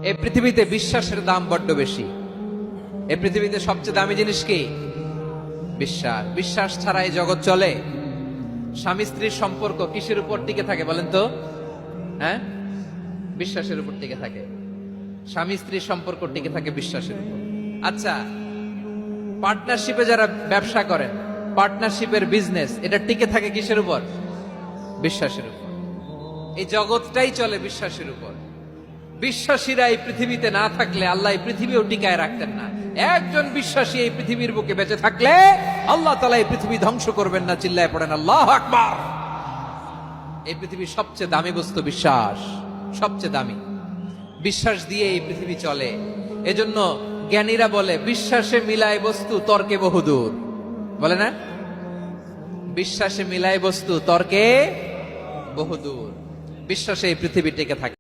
এই পৃথিবীতে বিশ্বাসের দাম বড্ড বেশি। এই পৃথিবীতে সবচেয়ে দামি জিনিস কি? বিশ্বাস। বিশ্বাস ছাড়া এই জগৎ চলে? স্বামী স্ত্রীর সম্পর্ক কিসের উপর টিকে থাকে বলেন তো? হ্যাঁ, বিশ্বাসের উপর টিকে থাকে। স্বামী স্ত্রীর সম্পর্ক টিকে থাকে বিশ্বাসের উপর। আচ্ছা, পার্টনারশিপে যারা ব্যবসা করেন, পার্টনারশিপের বিজনেস, এটা টিকে থাকে কিসের উপর? বিশ্বাসের উপর। এই জগৎটাই চলে বিশ্বাসের উপর। বিশ্বাসীরা এই পৃথিবীতে না থাকলে আল্লাহ এই পৃথিবীও টিকায় রাখতেন না। একজন বিশ্বাসী এই পৃথিবীর বুকে বেঁচে থাকলে আল্লাহ তাআলা এই পৃথিবী ধ্বংস করবেন না। চিল্লায় পড়েন আল্লাহু আকবার। এই পৃথিবীর সবচেয়ে দামি বস্তু বিশ্বাস, সবচেয়ে দামি। বিশ্বাস দিয়ে এই পৃথিবী চলে। এজন্য জ্ঞানীরা বলে, বিশ্বাসে মিলায় বস্তু তর্কে বহুদূর। বলে না? বিশ্বাসে মিলায় বস্তু তর্কে বহুদূর। বিশ্বাসে এই পৃথিবী টিকে থাকে।